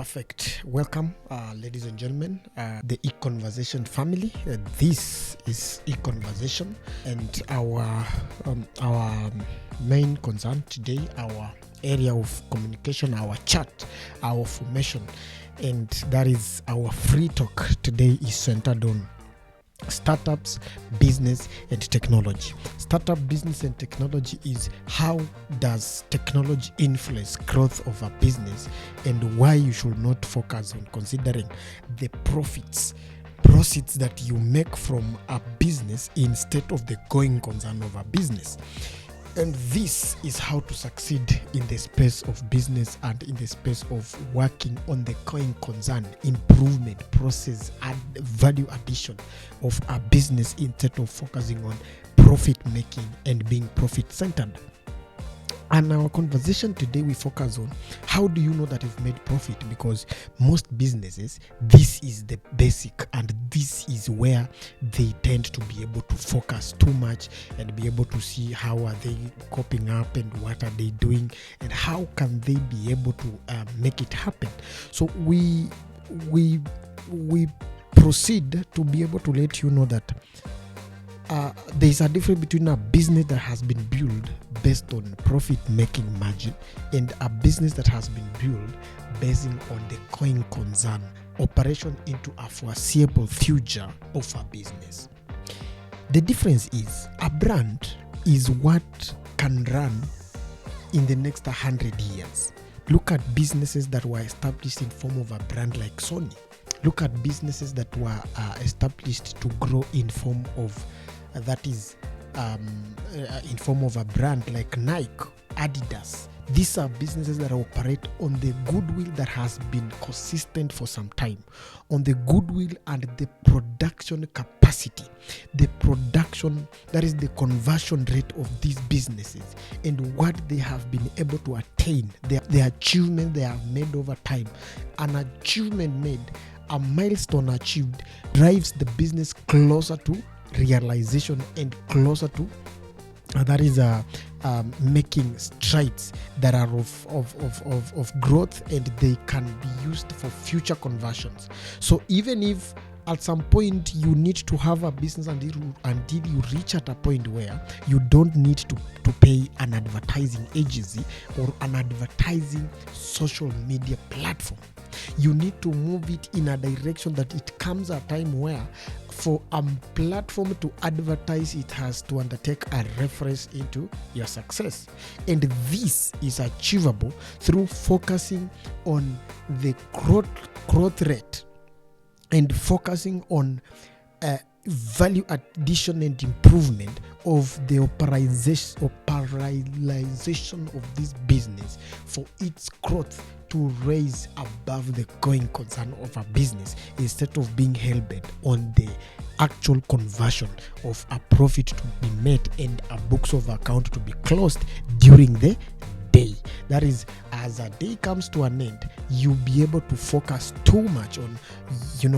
Perfect. Welcome, ladies and gentlemen, the e-conversation family. This is e-conversation, and our main concern today, our area of communication, our chat, our formation, and that is our free talk today is centered on startups, business, and technology. Startup, business, and technology is how does technology influence growth of a business, and why you should not focus on considering the proceeds that you make from a business instead of the going concern of a business. And this is how to succeed in the space of business and in the space of working on the going concern, improvement, process, and value addition of a business instead of focusing on profit making and being profit centered. And our conversation today, we focus on how do you know that you've made profit? Because most businesses, this is the basic, and this is where they tend to be able to focus too much and be able to see how are they coping up and what are they doing and how can they be able to make it happen. So we proceed to be able to let you know that there's a difference between a business that has been built based on profit-making margin and a business that has been built based on the going concern, operation into a foreseeable future of a business. The difference is a brand is what can run in the next 100 years. Look at businesses that were established in form of a brand like Sony. Look at businesses that were established to grow in form of that is in form of a brand like Nike, Adidas. These are businesses that operate on the goodwill that has been consistent for some time, on the goodwill and the production capacity, the production, that is the conversion rate of these businesses and what they have been able to attain, the achievement they have made over time. An achievement made, a milestone achieved, drives the business closer to realization and closer to that is making strides that are of growth, and they can be used for future conversions. So even if at some point you need to have a business until you reach at a point where you don't need to pay an advertising agency or an advertising social media platform, you need to move it in a direction that it comes a time where for a platform to advertise, it has to undertake a reference into your success. And this is achievable through focusing on the growth rate and focusing on value addition and improvement of the operationalization of this business for its growth to raise above the going concern of a business instead of being hell-bent on the actual conversion of a profit to be made and a books of account to be closed during the day. That is, as a day comes to an end, you'll be able to focus too much on,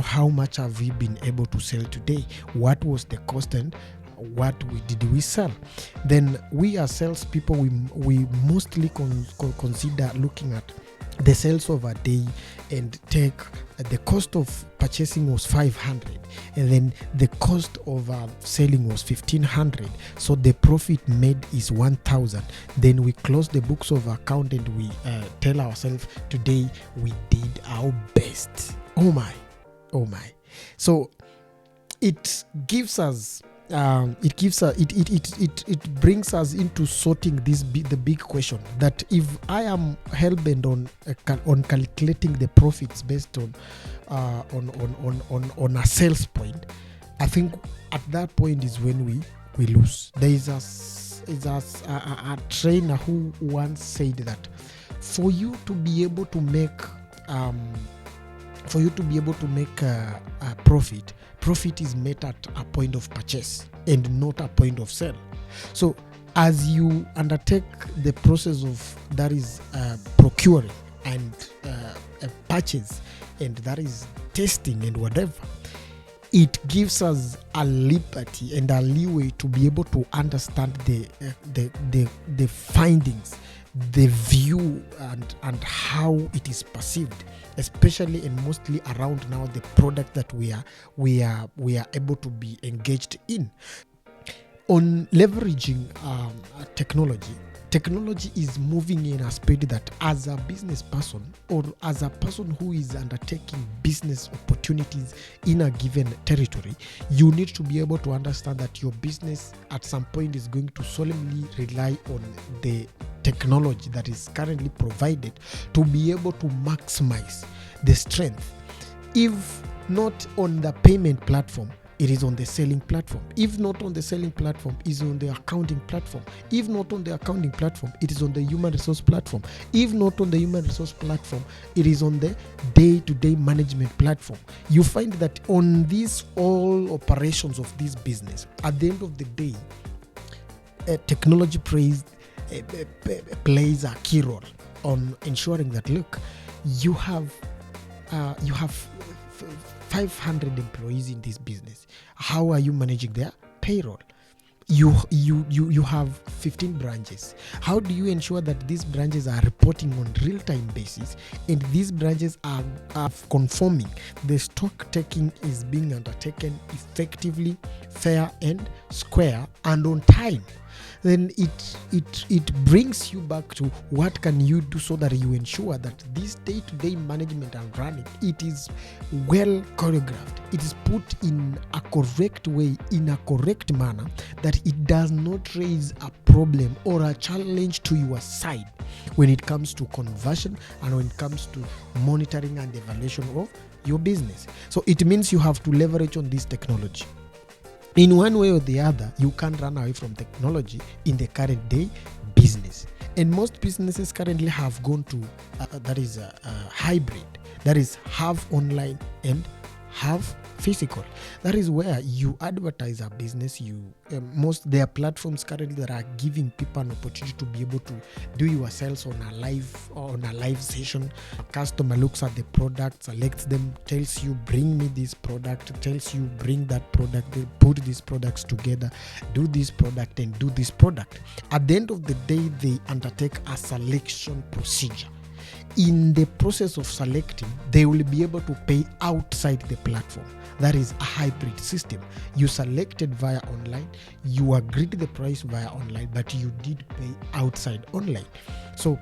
how much have we been able to sell today? What was the cost and what did we sell? Then we as salespeople, we mostly consider looking at the sales of a day and take the cost of purchasing was 500 and then the cost of selling was 1500, so the profit made is 1000. Then we close the books of account and we tell ourselves today we did our best. Oh my. So it gives us it brings us into sorting the big question that if I am hell-bent on calculating the profits based on a sales point, I think at that point is when we lose. There is a trainer who once said that for you to be able to make a profit is made at a point of purchase and not a point of sale. So as you undertake the process of that is procuring and a purchase, and that is testing and whatever, it gives us a liberty and a leeway to be able to understand the findings the view and how it is perceived, especially and mostly around now the product that we are able to be engaged in. On leveraging technology is moving in a speed that, as a business person or as a person who is undertaking business opportunities in a given territory, you need to be able to understand that your business at some point is going to solemnly rely on the technology that is currently provided to be able to maximize the strength. If not on the payment platform, it is on the selling platform. If not on the selling platform, it is on the accounting platform. If not on the accounting platform, it is on the human resource platform. If not on the human resource platform, it is on the day-to-day management platform. You find that on these all operations of this business, at the end of the day, technology plays a key role on ensuring that, look, you have 500 employees in this business. How are you managing their payroll? You have 15 branches. How do you ensure that these branches are reporting on real-time basis and these branches are conforming? The stock taking is being undertaken effectively, fair and square and on time. Then it brings you back to what can you do so that you ensure that this day-to-day management and running, it is well choreographed. It is put in a correct way, in a correct manner, that it does not raise a problem or a challenge to your side when it comes to conversion and when it comes to monitoring and evaluation of your business. So it means you have to leverage on this technology. In one way or the other, you can't run away from technology in the current day business. And most businesses currently have gone to that is a hybrid. That is half online and half physical. That is where you advertise a business. There are platforms currently that are giving people an opportunity to be able to do your sales on a live session. A customer looks at the product, selects them, tells you bring me this product, tells you bring that product, they put these products together, do this product and do this product. At the end of the day, they undertake a selection procedure. In the process of selecting, they will be able to pay outside the platform. That is a hybrid system. You selected via online, you agreed the price via online, but you did pay outside online. So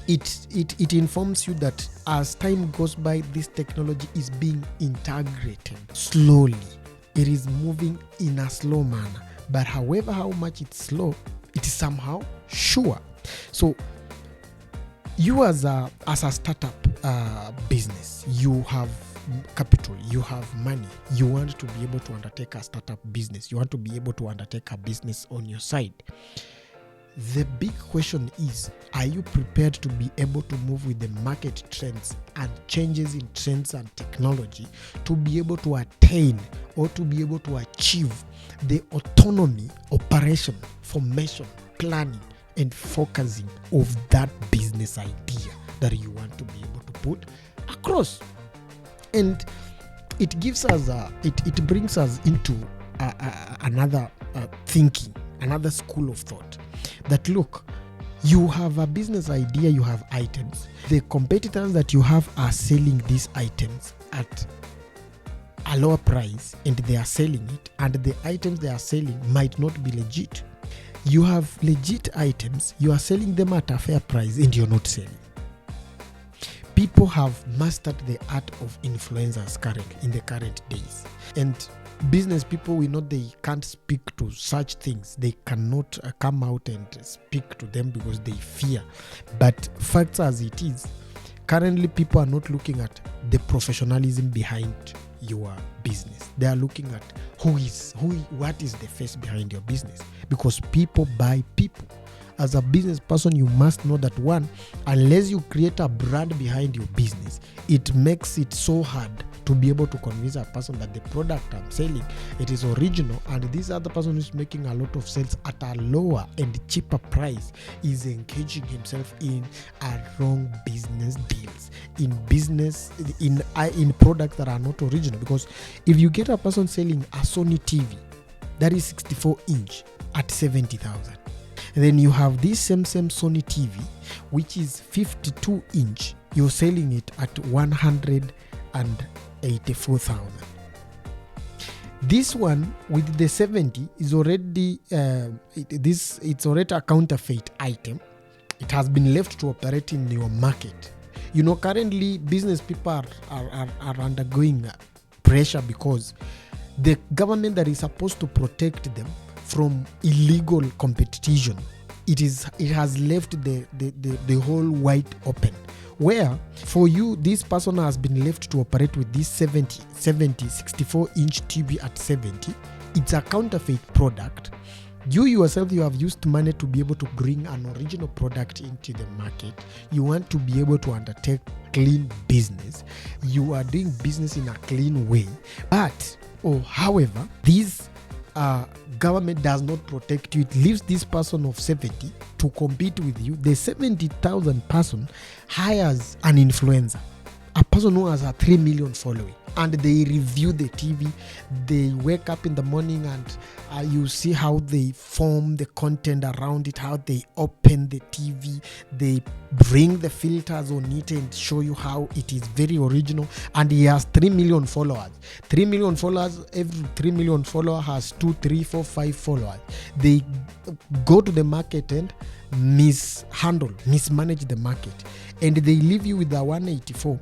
it informs you that as time goes by, this technology is being integrated slowly. It is moving in a slow manner, but however how much it's slow, it is somehow sure. So you as a startup business, you have capital, you have money, you want to be able to undertake a startup business, you want to be able to undertake a business on your side. The big question is, are you prepared to be able to move with the market trends and changes in trends and technology to be able to attain or to be able to achieve the autonomy, operation, formation, planning, and focusing of that business idea that you want to be able to put across? And it gives us it brings us into another thinking, another school of thought, that look, you have a business idea, you have items, the competitors that you have are selling these items at a lower price and they are selling it, and the items they are selling might not be legit. You have legit items, you are selling them at a fair price and you're not selling. People have mastered the art of influencers in the current days. And business people, we know they can't speak to such things. They cannot come out and speak to them because they fear. But facts as it is, currently people are not looking at the professionalism behind your business. They are looking at what is the face behind your business, because people buy people. As a business person, you must know that, one, unless you create a brand behind your business, it makes it so hard to be able to convince a person that the product I'm selling, it is original, and this other person who's making a lot of sales at a lower and cheaper price is engaging himself in a wrong business deals, in products that are not original. Because if you get a person selling a Sony TV that is 64 inch at 70,000, Then you have this same Sony TV, which is 52 inch. You're selling it at 184,000. This one with the 70 is already it's already a counterfeit item. It has been left to operate in your market. Currently business people are undergoing pressure because the government that is supposed to protect them from illegal competition, it has left the whole wide open. Where for you, this person has been left to operate with this 64 inch TV at 70. It's a counterfeit product. You yourself, you have used money to be able to bring an original product into the market. You want to be able to undertake clean business. You are doing business in a clean way. But, however, this government does not protect you. It leaves this person of 70 to compete with you. The 70,000 person hires an influencer, a person who has a 3 million following, and they review the TV. They wake up in the morning and you see how they form the content around it, how they open the TV, they bring the filters on it and show you how it is very original. And he has 3 million followers. 3 million followers, every 3 million follower has 2, 3, 4, 5 followers. They go to the market and mismanage the market, and they leave you with the 184.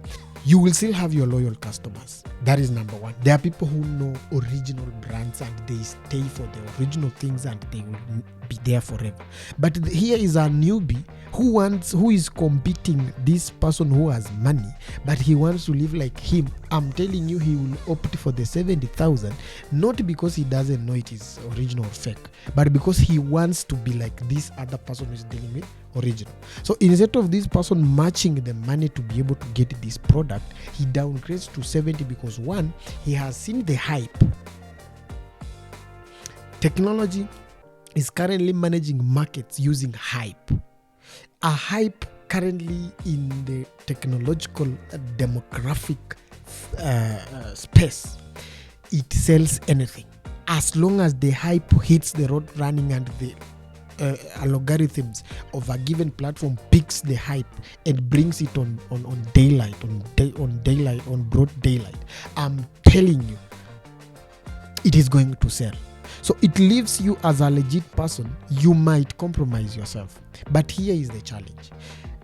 You will still have your loyal customers. That is number one. There are people who know original brands and they stay for the original things and they will be there forever. But here is a newbie who is competing this person who has money, but he wants to live like him. I'm telling you, he will opt for the 70,000, not because he doesn't know it is original or fake, but because he wants to be like this other person who is dealing with original. So instead of this person matching the money to be able to get this product, he downgrades to 70 because one, he has seen the hype. Technology is currently managing markets using hype. A hype currently in the technological demographic space, it sells anything. As long as the hype hits the road running and the algorithms of a given platform picks the hype and brings it on broad daylight, I'm telling you, it is going to sell. So it leaves you as a legit person. You might compromise yourself, but here is the challenge.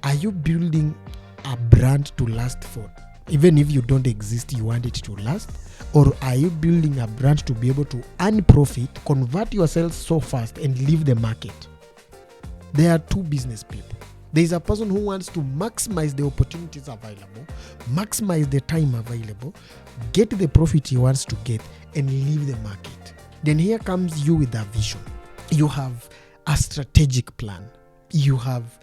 Are you building a brand to last for, even if you don't exist, you want it to last? Or are you building a brand to be able to earn profit, convert yourself so fast and leave the market? There are two business people. There is a person who wants to maximize the opportunities available, maximize the time available, get the profit he wants to get, and leave the market. Then here comes you with a vision. You have a strategic plan. You have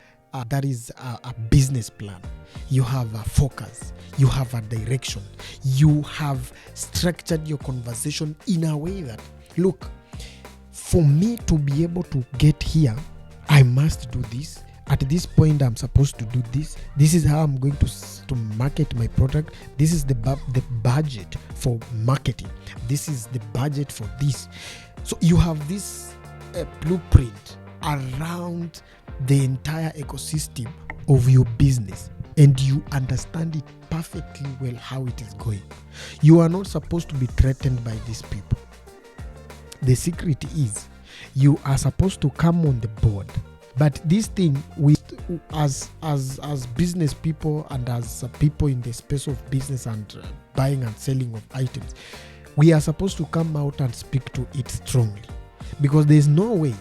that is a business plan. You have a focus. You have a direction. You have structured your conversation in a way that, look, for me to be able to get here, I must do this. At this point, I'm supposed to do this. This is how I'm going to market my product. This is the budget for marketing. This is the budget for this. So you have this blueprint around the entire ecosystem of your business, and you understand it perfectly well how it is going. You are not supposed to be threatened by these people. The secret is you are supposed to come on the board. But this thing, we as business people and as people in the space of business and buying and selling of items, we are supposed to come out and speak to it strongly, because there is no way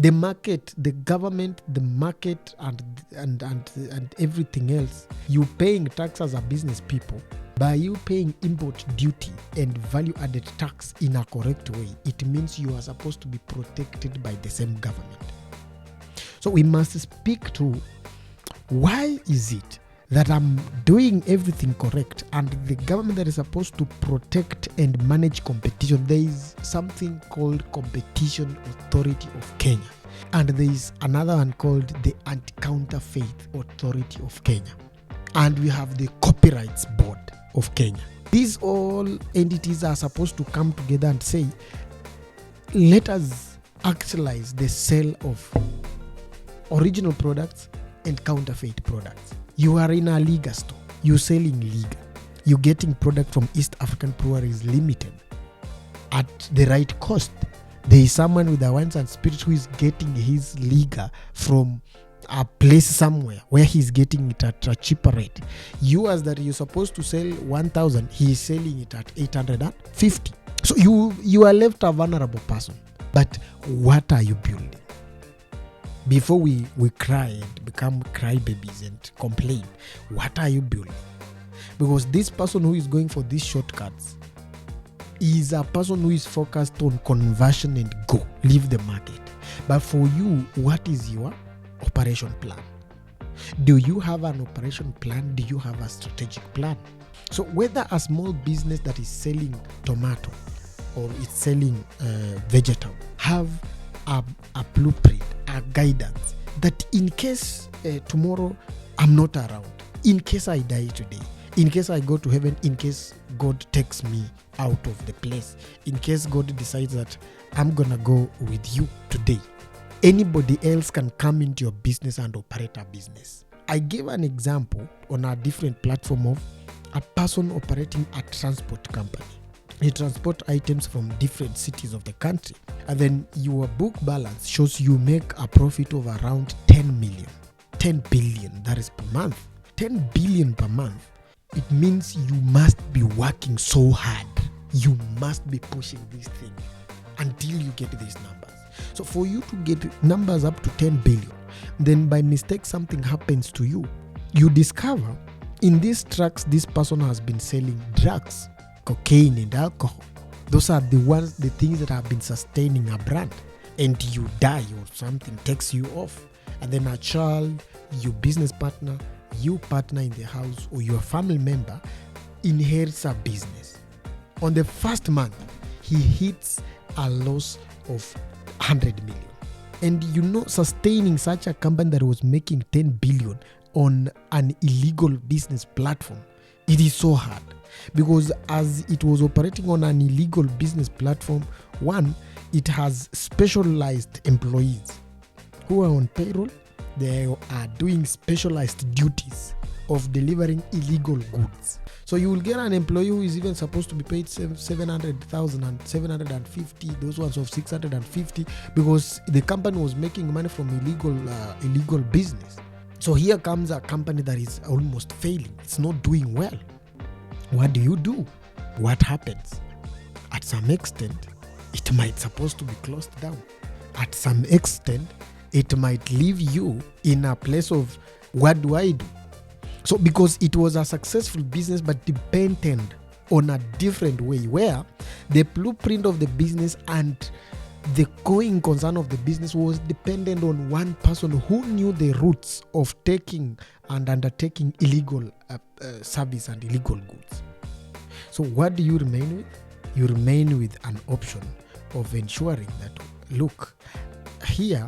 the market, the government, the market, and everything else, you paying tax as a business people. By you paying import duty and value-added tax in a correct way, it means you are supposed to be protected by the same government. So we must speak to, why is it that I'm doing everything correct and the government that is supposed to protect and manage competition, there is something called Competition Authority of Kenya, and there is another one called the Anti-Counterfeit Authority of Kenya, and we have the Copyrights Board of Kenya. These all entities are supposed to come together and say, let us actualize the sale of original products and counterfeit products. You are in a Liga store. You're selling Liga. You're getting product from East African Breweries Limited at the right cost. There is someone with a wines and spirits who is getting his Liga from a place somewhere where he's getting it at a cheaper rate. You, as that you're supposed to sell 1,000, he is selling it at 850. So you are left a vulnerable person. But what are you building? Before we cry and become crybabies and complain, what are you building? Because this person who is going for these shortcuts is a person who is focused on conversion and go, leave the market. But for you, what is your operation plan? Do you have an operation plan? Do you have a strategic plan? So whether a small business that is selling tomato or it's selling vegetable, have a blueprint, a guidance that in case tomorrow I'm not around, in case I die today, in case I go to heaven, in case God takes me out of the place, in case God decides that I'm gonna go with you today, anybody else can come into your business and operate a business. I gave an example on a different platform of a person operating a transport company. You transport items from different cities of the country, and then your book balance shows you make a profit of around 10 billion, that is per month. 10 billion per month. It means you must be working so hard. You must be pushing this thing until you get these numbers. So for you to get numbers up to 10 billion, then by mistake something happens to you. You discover in these trucks this person has been selling drugs, cocaine and alcohol. Those are the things that have been sustaining a brand. And you die or something takes you off. And then a child, your business partner, you partner in the house, or your family member inherits a business. On the first month, he hits a loss of 100 million. And sustaining such a company that was making 10 billion on an illegal business platform, it is so hard. Because as it was operating on an illegal business platform, one, it has specialized employees who are on payroll. They are doing specialized duties of delivering illegal goods. So you will get an employee who is even supposed to be paid 700,000 and 750, those ones of 650, because the company was making money from illegal business. So here comes a company that is almost failing. It's not doing well. What do? What happens? At some extent, it might supposed to be closed down. At some extent, it might leave you in a place of, what do I do? So because it was a successful business but dependent on a different way, where the blueprint of the business and the going concern of the business was dependent on one person who knew the roots of taking and undertaking illegal service and illegal goods. So what do you remain with? You remain with an option of ensuring that, look, here,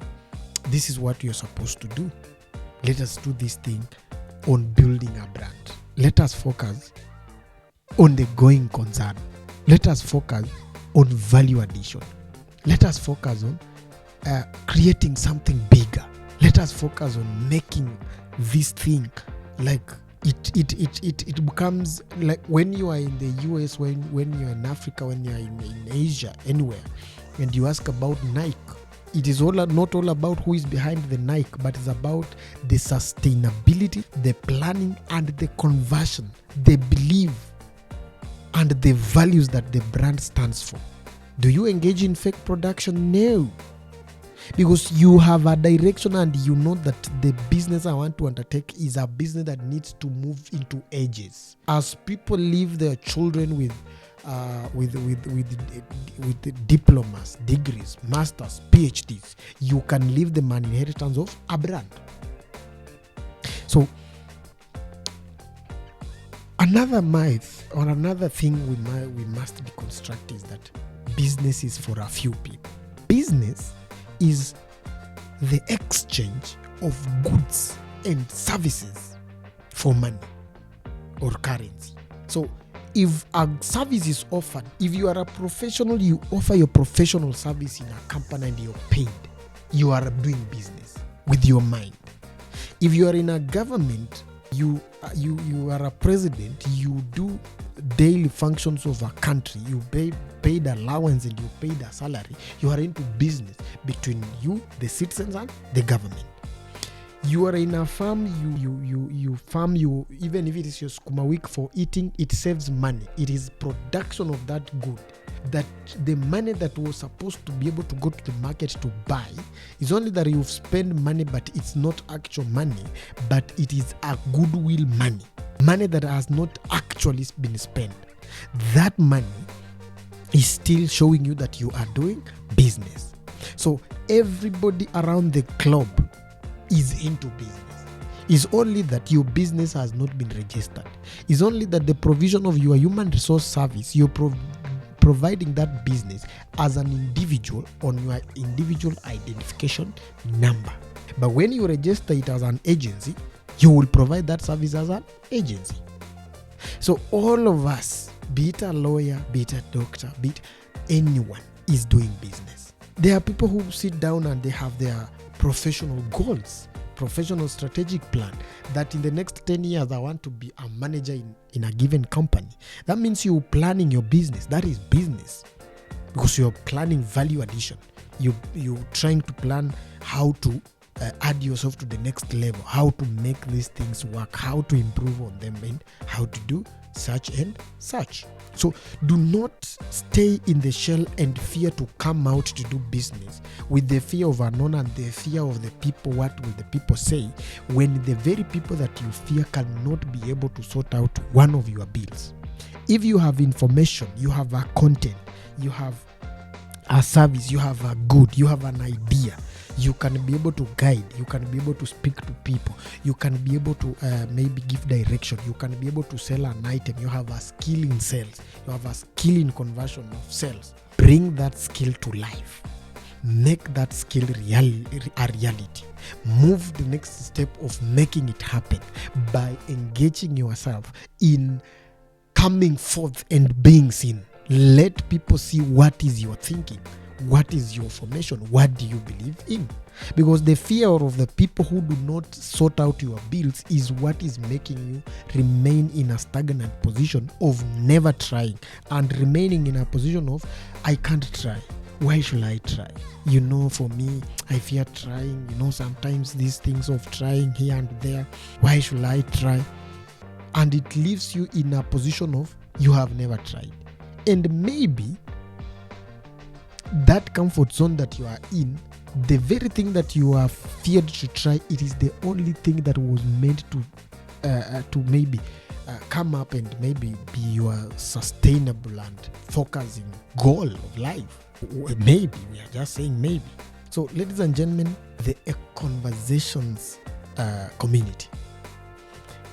this is what you're supposed to do. Let us do this thing on building a brand. Let us focus on the going concern. Let us focus on value addition. Let us focus on creating something bigger. Let us focus on making this thing like it becomes like when you are in the US, when you're in Africa, when you're in Asia, anywhere, and you ask about Nike, it is not all about who is behind the Nike, but it's about the sustainability, the planning, and the conversion, the belief, and the values that the brand stands for. Do you engage in fake production? No. Because you have a direction and you know that the business I want to undertake is a business that needs to move into ages. As people leave their children with diplomas, degrees, masters, PhDs, you can leave them an inheritance of a brand. So another myth or another thing we must deconstruct is that business is for a few people. Business is the exchange of goods and services for money or currency. So If a service is offered, if you are a professional, you offer your professional service in a company and you're paid, you are doing business with your mind. If you are in a government, you are a president, you do daily functions of a country, you paid allowance and you paid a salary, you are into business between you, the citizens, and the government. You are in a farm, you farm, you, even if it is your skuma week for eating, it saves money. It is production of that good. That the money that was supposed to be able to go to the market to buy is only that you've spent money, but it's not actual money, but it is a goodwill money that has not actually been spent. That money is still showing you that you are doing business. So everybody around the club is into business. It's only that your business has not been registered. It's only that the provision of your human resource service, you're providing that business as an individual on your individual identification number. But when you register it as an agency, you will provide that service as an agency. So all of us, be it a lawyer, be it a doctor, be it anyone, is doing business. There are people who sit down and they have their professional goals, professional strategic plan, that in the next 10 years I want to be a manager in a given company. That means you're planning your business. That is business, because you're planning value addition. You're trying to plan how to add yourself to the next level, how to make these things work, how to improve on them, and how to do such and such. So do not stay in the shell and fear to come out to do business with the fear of unknown and the fear of the people. What will the people say, when the very people that you fear cannot be able to sort out one of your bills? If you have information, you have a content, you have a service, you have a good, you have an idea, you can be able to guide, you can be able to speak to people, you can be able to maybe give direction, you can be able to sell an item, you have a skill in sales, you have a skill in conversion of sales. Bring that skill to life. Make that skill a reality. Move the next step of making it happen by engaging yourself in coming forth and being seen. Let people see what is your thinking. What is your formation? What do you believe in? Because the fear of the people who do not sort out your bills is what is making you remain in a stagnant position of never trying, and remaining in a position of, I can't try. Why should I try? For me, I fear trying. Sometimes these things of trying here and there. Why should I try? And it leaves you in a position of, you have never tried. And maybe that comfort zone that you are in, the very thing that you are feared to try, it is the only thing that was meant to maybe come up and maybe be your sustainable and focusing goal of life. Maybe, we are just saying maybe. So ladies and gentlemen, the conversations community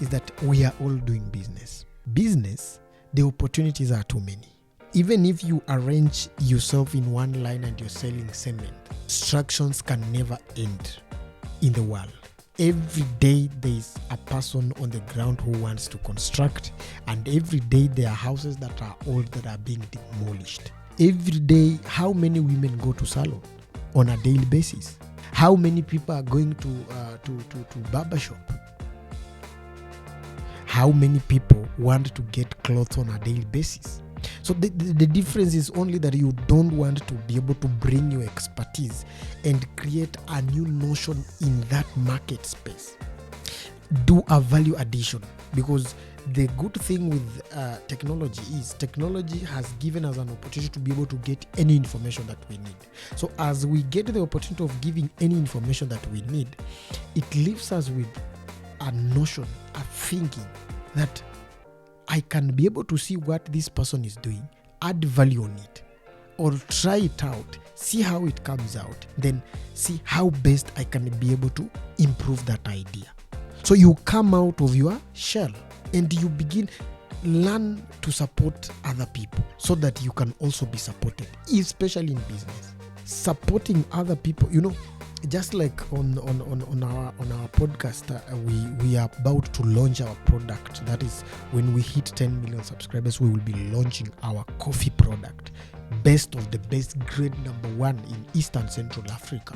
is that we are all doing business. Business, the opportunities are too many. Even if you arrange yourself in one line and you're selling cement, constructions can never end in the world. Every day there is a person on the ground who wants to construct, and every day there are houses that are old that are being demolished. Every day, how many women go to salon on a daily basis? How many people are going to barbershop? How many people want to get clothes on a daily basis? So the difference is only that you don't want to be able to bring your expertise and create a new notion in that market space. Do a value addition, because the good thing with technology is technology has given us an opportunity to be able to get any information that we need. So as we get the opportunity of giving any information that we need, it leaves us with a notion, a thinking that I can be able to see what this person is doing, add value on it, or try it out, see how it comes out, then see how best I can be able to improve that idea. So you come out of your shell and you begin learn to support other people so that you can also be supported, especially in business. Supporting other people, just like on our podcast, we are about to launch our product. That is, when we hit 10 million subscribers, we will be launching our coffee product, best of the best, grade number 1 in Eastern Central Africa.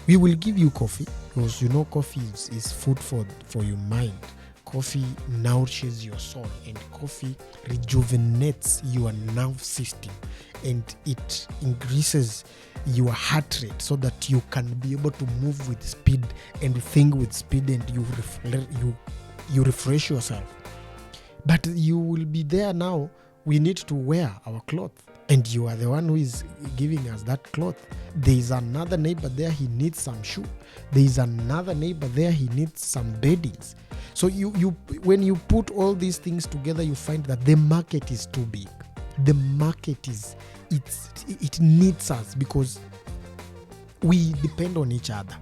We will give you coffee, because coffee is food for your mind. Coffee nourishes your soul, and coffee rejuvenates your nerve system, and it increases your heart rate so that you can be able to move with speed and think with speed, and you refresh yourself. But you will be there now. We need to wear our clothes, and you are the one who is giving us that cloth. There is another neighbor there, he needs some shoe. There is another neighbor there, he needs some beddings. So you when you put all these things together, you find that the market is too big. The market it needs us, because we depend on each other.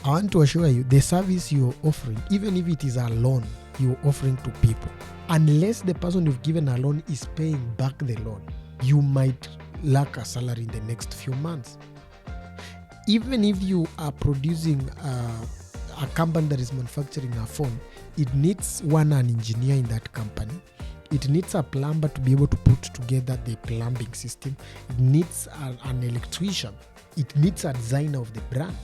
I want to assure you, the service you're offering, even if it is a loan you're offering to people, unless the person you've given a loan is paying back the loan, you might lack a salary in the next few months. Even if you are producing a company that is manufacturing a phone, it needs an engineer in that company. It needs a plumber to be able to put together the plumbing system. It needs an electrician. It needs a designer of the brand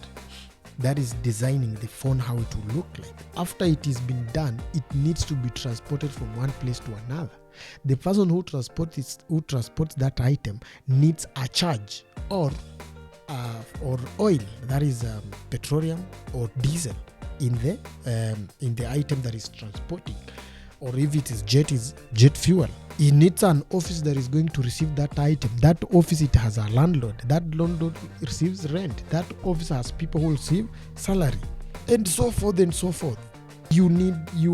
that is designing the phone, how it will look like. After it is been done, it needs to be transported from one place to another. The person who transports that item needs a charge or oil, that is petroleum or diesel in the item that is transporting. Or if it is jet fuel. It needs an office that is going to receive that item. That office, it has a landlord. That landlord receives rent. That office has people who receive salary, and so forth and so forth. You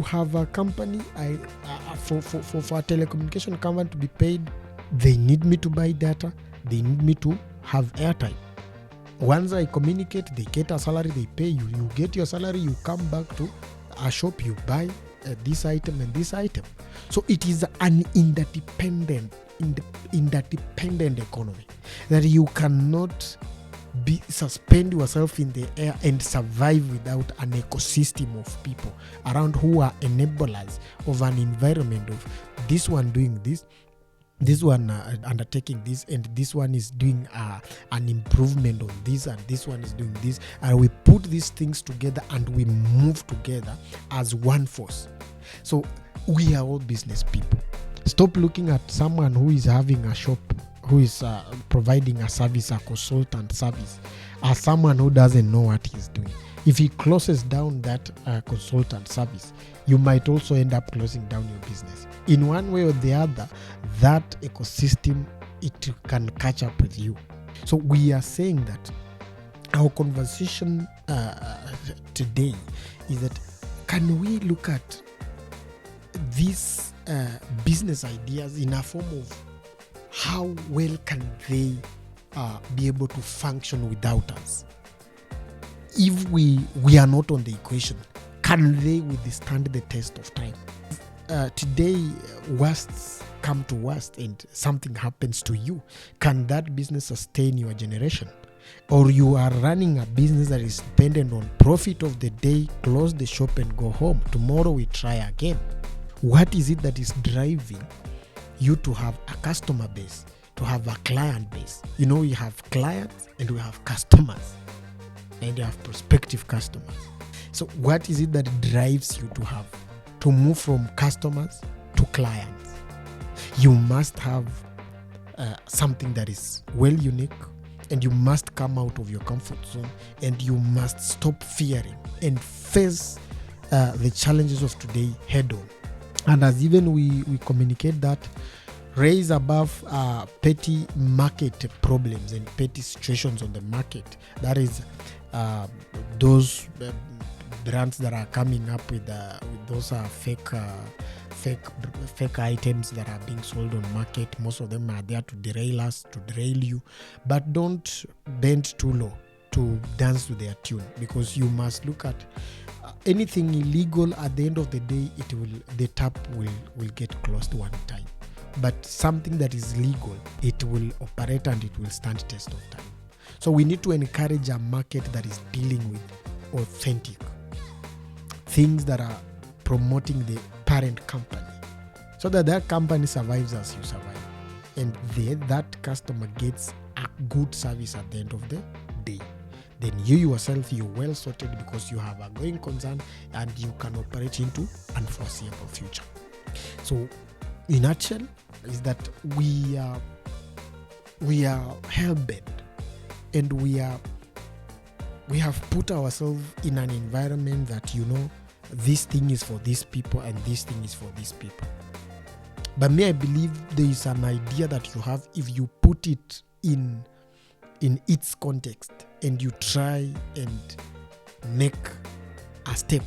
have a company. For a telecommunication company to be paid, they need me to buy data. They need me to have airtime. Once I communicate, they get a salary. They pay you. You get your salary. You come back to a shop. You buy this item and this item. So it is an interdependent economy, that you cannot suspend yourself in the air and survive without an ecosystem of people around who are enablers of an environment of this one doing this one undertaking this, and this one is doing an improvement on this, and this one is doing this, and we put these things together and we move together as one force. So we are all business people. Stop looking at someone who is having a shop, who is providing a service, a consultant service, as someone who doesn't know what he's doing. If he closes down that consultant service, you might also end up closing down your business. In one way or the other, that ecosystem, it can catch up with you. So we are saying that our conversation today is that, can we look at these business ideas in a form of how well can they be able to function without us? If we are not on the equation, can they withstand the test of time? Today, worsts come to worst and something happens to you. Can that business sustain your generation? Or you are running a business that is dependent on profit of the day, close the shop and go home. Tomorrow we try again. What is it that is driving you to have a customer base, to have a client base? We have clients and we have customers, and you have prospective customers. So what is it that drives you to move from customers to clients? You must have something that is well unique, and you must come out of your comfort zone, and you must stop fearing and face the challenges of today head on. And as even we communicate that, raise above petty market problems and petty situations on the market. That is those brands that are coming up with those fake items that are being sold on market. Most of them are there to derail us, to derail you. But don't bend too low to dance to their tune, because you must look at anything illegal. At the end of the day, the tap will get closed one time. But something that is legal, it will operate and it will stand test of time. So we need to encourage a market that is dealing with authentic things that are promoting the parent company, so that that company survives as you survive, and that customer gets a good service at the end of the day. Then you yourself, you're well sorted because you have a going concern and you can operate into unforeseeable future. So in a nutshell is that we are hell-bent, and we have put ourselves in an environment that, this thing is for these people and this thing is for these people. But I believe there is an idea that you have, if you put it in its context and you try and make a step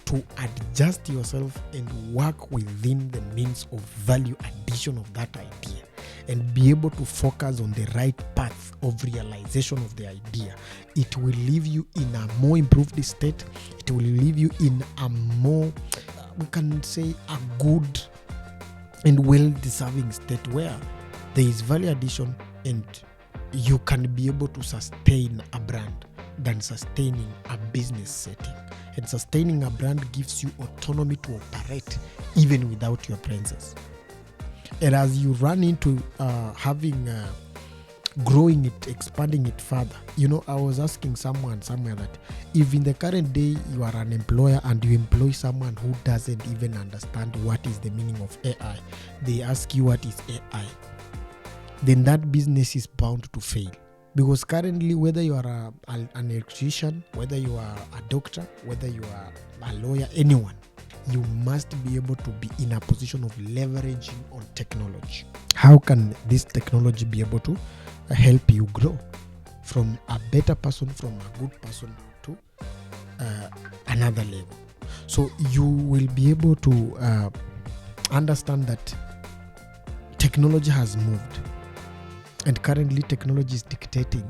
to adjust yourself and work within the means of value addition of that idea, and be able to focus on the right path of realization of the idea, it will leave you in a more improved state. It will leave you in a more, we can say, a good and well-deserving state where there is value addition and you can be able to sustain a brand than sustaining a business setting. And sustaining a brand gives you autonomy to operate even without your presence. And as you run into growing it, expanding it further, I was asking someone somewhere that if in the current day you are an employer and you employ someone who doesn't even understand what is the meaning of AI, they ask you what is AI, then that business is bound to fail. Because currently, whether you are an electrician, whether you are a doctor, whether you are a lawyer, anyone, you must be able to be in a position of leveraging on technology. How can this technology be able to help you grow from a better person, from a good person to another level? So you will be able to understand that technology has moved, and currently technology is dictating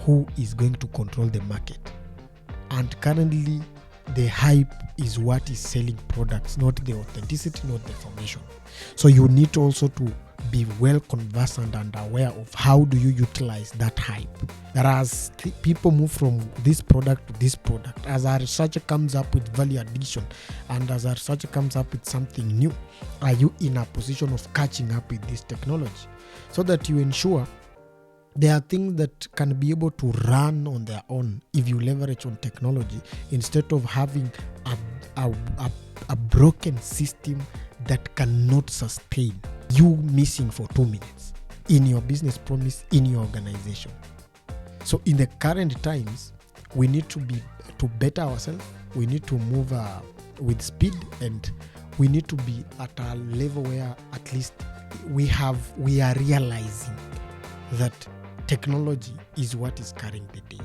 who is going to control the market. And currently the hype is what is selling products, not the authenticity, not the formation. So you need also to be well conversant and aware of how do you utilize that hype. That as people move from this product to this product, as our researcher comes up with value addition, and as our researcher comes up with something new, are you in a position of catching up with this technology, so that you ensure there are things that can be able to run on their own if you leverage on technology, instead of having a broken system that cannot sustain you missing for 2 minutes in your business promise, in your organization. So in the current times, we need to better ourselves. We need to move with speed, and we need to be at a level where at least we are realizing that technology is what is carrying the day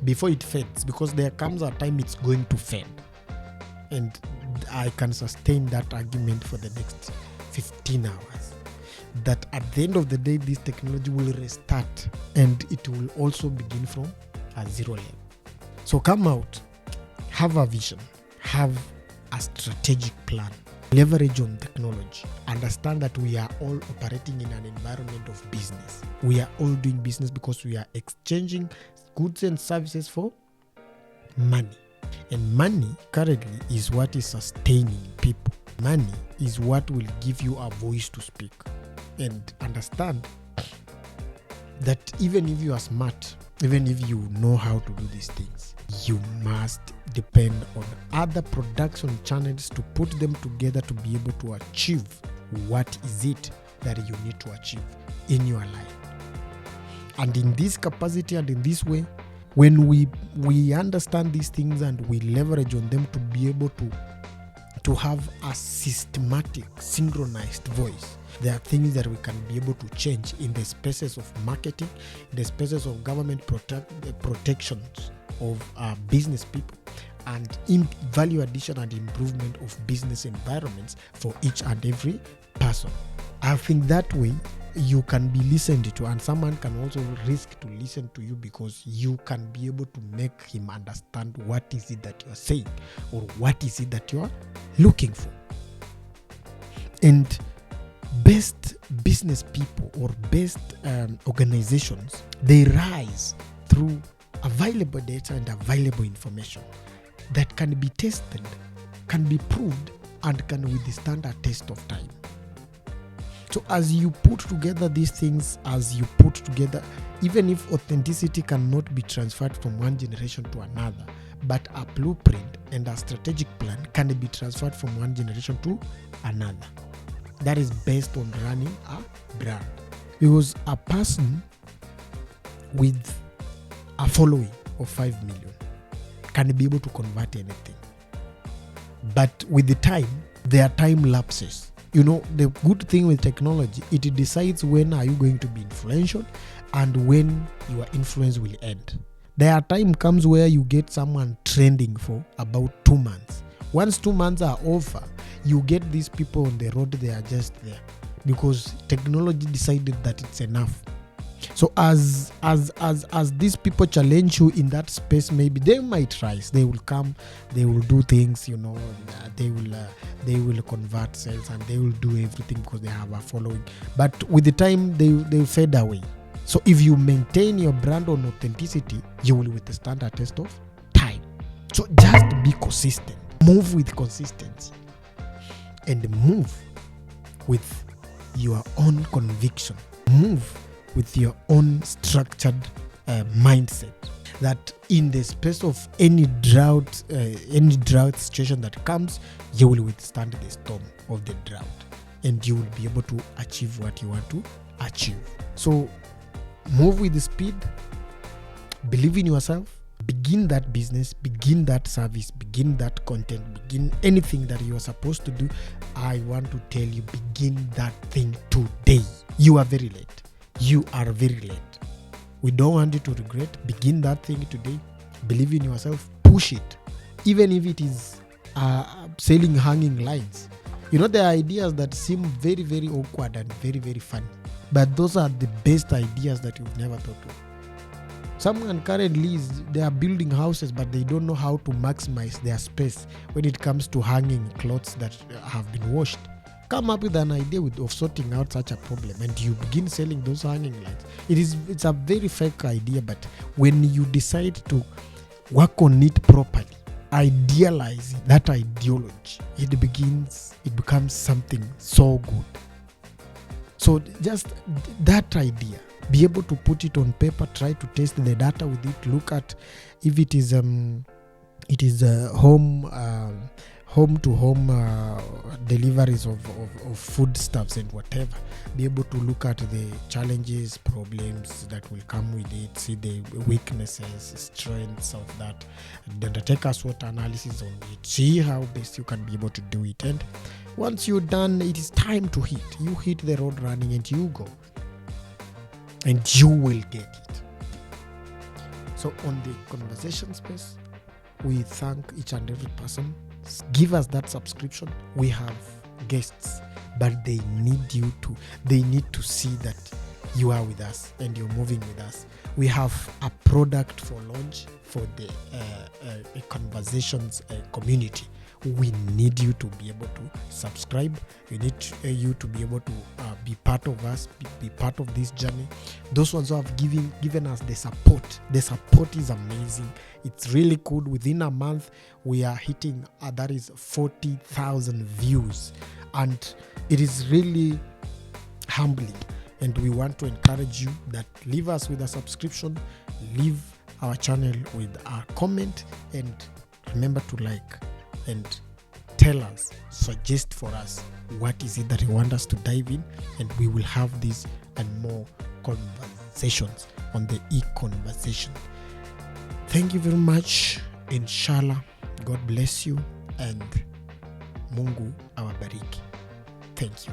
before it fades, because there comes a time it's going to fade. And I can sustain that argument for the next 15 hours, that at the end of the day, this technology will restart, and it will also begin from a zero level. So come out, have a vision, have a strategic plan, leverage on technology, understand that we are all operating in an environment of business. We are all doing business because we are exchanging goods and services for money. And money currently is what is sustaining people. Money is what will give you a voice to speak. And understand that even if you are smart, even if you know how to do these things, you must depend on other production channels to put them together to be able to achieve what is it that you need to achieve in your life. And in this capacity and in this way, when we understand these things and we leverage on them to be able to have a systematic, synchronized voice, there are things that we can be able to change in the spaces of marketing, in the spaces of government protections of business people, and in value addition and improvement of business environments for each and every person. I think that way you can be listened to, and someone can also risk to listen to you, because you can be able to make him understand what is it that you're saying, or what is it that you're looking for. And best business people or best organizations, they rise through available data and available information that can be tested, can be proved, and can withstand a test of time. So as you put together these things, even if authenticity cannot be transferred from one generation to another, but a blueprint and a strategic plan can be transferred from one generation to another. That is based on running a brand. Because a person with a following of 5 million can be able to convert anything. But with the time, there are time lapses. The good thing with technology, it decides when are you going to be influential and when your influence will end. There are time comes where you get someone trending for about 2 months. Once 2 months are over, you get these people on the road, they are just there because technology decided that it's enough. So as these people challenge you in that space, maybe they might rise. They will come, they will do things, they will convert sales and they will do everything because they have a following. But with the time, they fade away. So if you maintain your brand on authenticity, you will withstand a test of time. So just be consistent. Move with consistency. And move with your own conviction. Move with your own structured mindset, that in the space of any drought situation that comes, you will withstand the storm of the drought and you will be able to achieve what you want to achieve. So move with the speed, believe in yourself, begin that business, begin that service, begin that content, begin anything that you are supposed to do. I want to tell you, begin that thing today. You are very late. You are very late. We don't want you to regret. Begin that thing today. Believe in yourself. Push it. Even if it is selling hanging lines. There are ideas that seem very, very awkward and very, very funny. But those are the best ideas that you've never thought of. Someone currently they are building houses, but they don't know how to maximize their space when it comes to hanging clothes that have been washed. Come up with an idea of sorting out such a problem and you begin selling those hanging lights. It's a very fake idea, but when you decide to work on it properly, idealize that ideology, it becomes something so good. So just that idea, be able to put it on paper, try to test the data with it, look at if it is home to home deliveries of foodstuffs and whatever. Be able to look at the challenges, problems that will come with it, see the weaknesses, strengths of that, then take a SWOT analysis on it, see how best you can be able to do it. And once you're done, it is time to hit. You hit the road running and you go. And you will get it. So on the conversation space, we thank each and every person. Give us that subscription. We have guests, but they need to see that you are with us and you're moving with us. We have a product for launch for the conversations community. We need you to be able to subscribe. We need you to be able to be part of us, be part of this journey. Those ones who have given us the support. The support is amazing. It's really good. Within a month, we are hitting that is 40,000 views, and it is really humbling. And we want to encourage you that leave us with a subscription, leave our channel with a comment, and remember to like and tell us, suggest for us what is it that you want us to dive in, and we will have these and more conversations on the e-conversation. Thank you very much. Inshallah, God bless you and Mungu awabariki. Thank you.